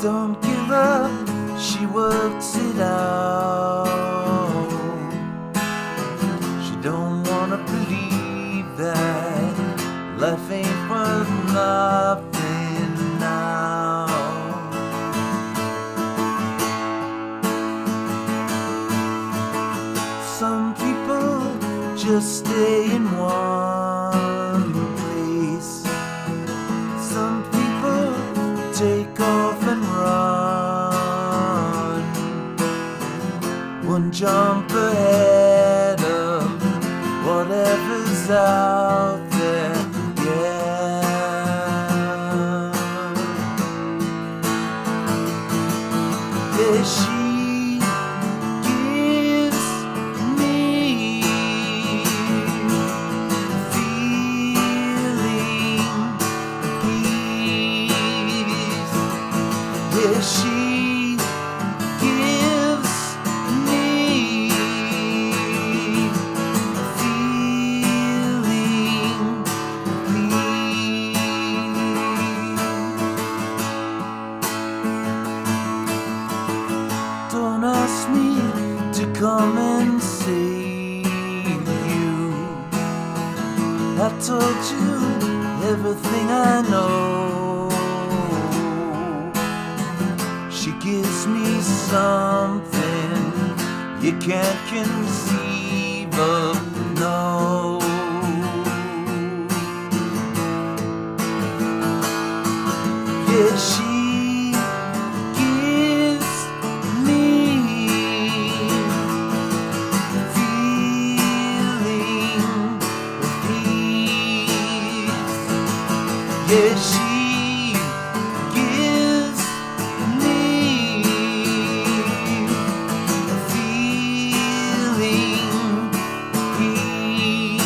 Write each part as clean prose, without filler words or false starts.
Don't give up, she works it out. She don't wanna believe that life ain't worth nothing now. Some people just stay in one place. Some people take off and run. One jump ahead of whatever's out there, yeah. Yeah, she gives me a feeling of peace. Yeah, she gives me a feeling of peace. Don't ask me to come and save you. I told you everything I know. She gives me something you can't conceive of, no. Yeah, she gives me a feeling of peace. Yeah, she gives me a feeling of peace.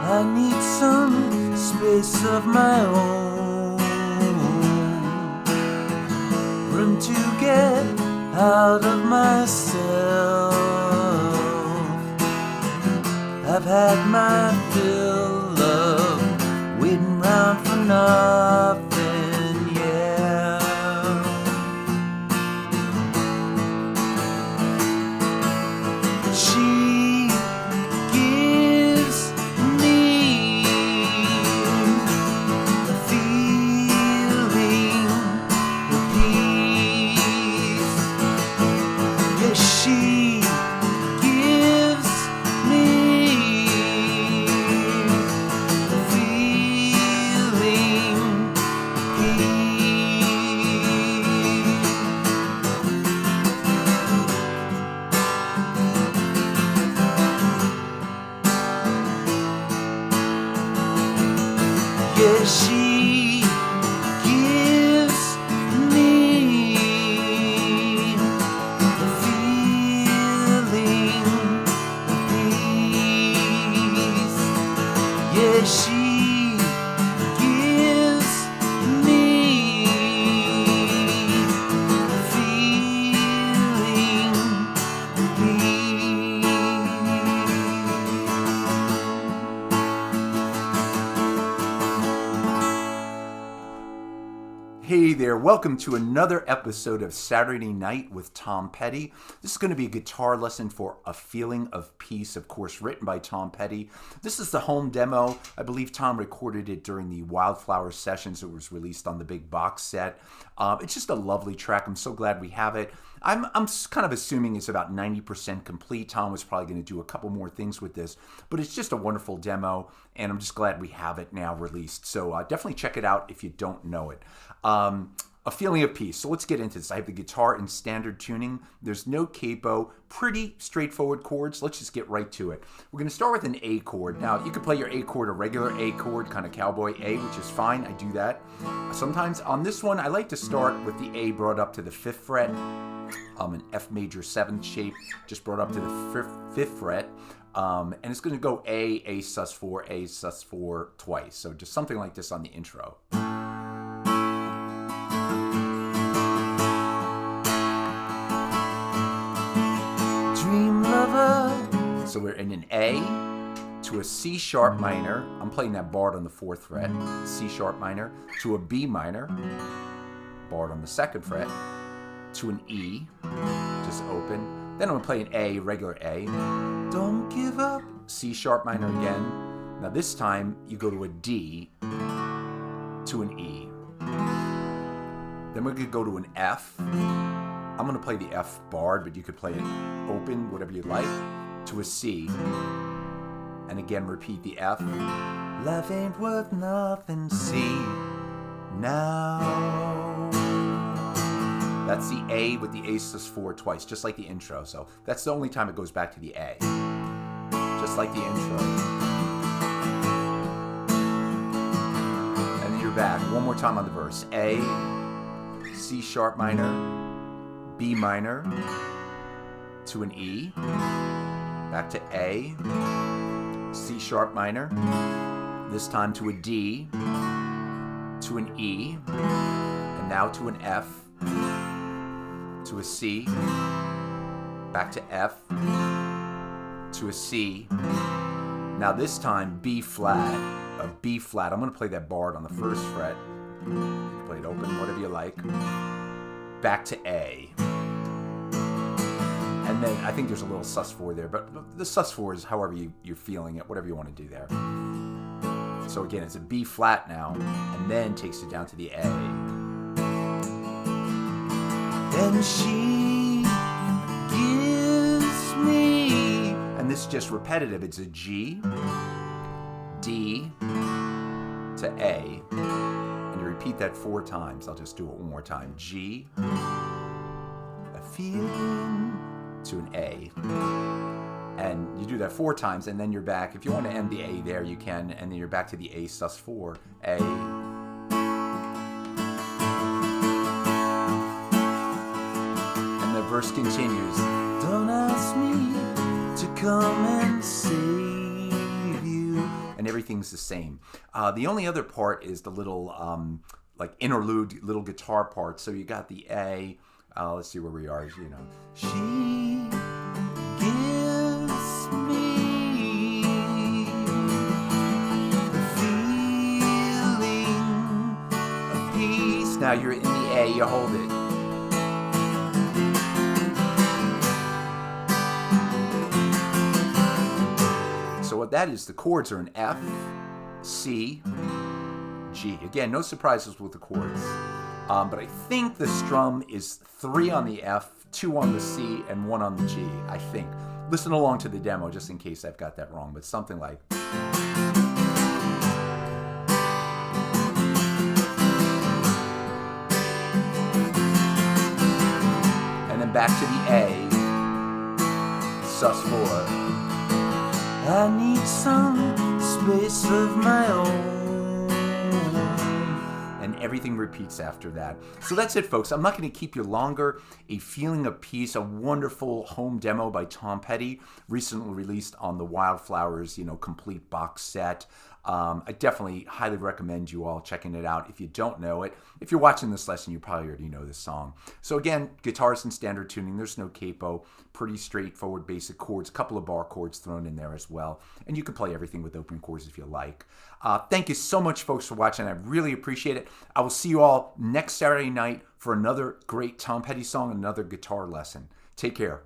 I need some space of my own, room to get out of myself. I've had my fill of waiting round for nothing, yeah. She gives me a feeling of peace. Yeah, she gives me a feeling of peace. Yeah, she gives me a feeling of peace. Yeah, she gives me a feeling of peace. Hey there, welcome to another episode of Saturday Night with Tom Petty. This is going to be a guitar lesson for A Feeling of Peace, of course, written by Tom Petty. This is the home demo. I believe Tom recorded it during the Wildflowers sessions. It was released on the big box set. It's just a lovely track. I'm so glad we have it. I'm kind of assuming it's about 90% complete. Tom was probably going to do a couple more things with this, but it's just a wonderful demo, and I'm just glad we have it now released. So definitely check it out if you don't know it. A Feeling of Peace. So let's get into this. I have the guitar in standard tuning. There's no capo. Pretty straightforward chords. Let's just get right to it. We're going to start with an A chord. Now, you could play your A chord, a regular A chord, kind of cowboy A, which is fine. I do that. Sometimes on this one, I like to start with the A brought up to the 5th fret. An F major 7th shape, just brought up to the 5th fret. And it's going to go A sus4 twice. So just something like this on the intro. So we're in an A to a C sharp minor. I'm playing that barred on the 4th fret. C sharp minor to a B minor, barred on the 2nd fret, to an E, just open. Then I'm gonna play an A, regular A. Don't give up. C sharp minor again. Now this time you go to a D to an E. Then we're gonna go to an F. I'm gonna play the F barred, but you could play it open, whatever you like, to a C. And again, repeat the F. Life ain't worth nothing, see now. That's the A with the A sus4 twice, just like the intro. So that's the only time it goes back to the A. Just like the intro. And then you're back. One more time on the verse. A, C sharp minor, B minor, to an E, back to A, C sharp minor, this time to a D, to an E, and now to an F, to a C, back to F, to a C. Now this time B flat, a B flat. I'm going to play that barred on the 1st fret. You can play it open, whatever you like. Back to A. And then I think there's a little sus4 there, but the sus4 is however you're feeling it, whatever you want to do there. So again, it's a B flat now, and then takes it down to the A. And she gives me. And this is just repetitive. It's a G, D, to A. And you repeat that 4 times. I'll just do it one more time. G, a feeling, to an A. And you do that 4 times, and then you're back. If you want to end the A there, you can, and then you're back to the A sus4, A. And the verse continues. Don't ask me to come and save you. And everything's the same. The only other part is the little, like interlude, little guitar part. So you got the A. Let's see where we are. You know, She gives me the feeling of peace. now you're in the A. You hold it. So what that is, the chords are an F, C, G. Again, no surprises with the chords. But I think the strum is 3 on the F, 2 on the C, and 1 on the G, I think. Listen along to the demo just in case I've got that wrong, but something like... And then back to the A, sus4. I need some space of my own. And everything repeats after that. So that's it, folks. I'm not going to keep you longer. A Feeling of Peace, a wonderful home demo by Tom Petty, recently released on the Wildflowers, complete box set. I definitely highly recommend you all checking it out if you don't know it. If you're watching this lesson, you probably already know this song. So again, guitars in standard tuning. There's no capo. Pretty straightforward basic chords. A couple of bar chords thrown in there as well. And you can play everything with open chords if you like. Thank you so much, folks, for watching. I really appreciate it. I will see you all next Saturday night for another great Tom Petty song, another guitar lesson. Take care.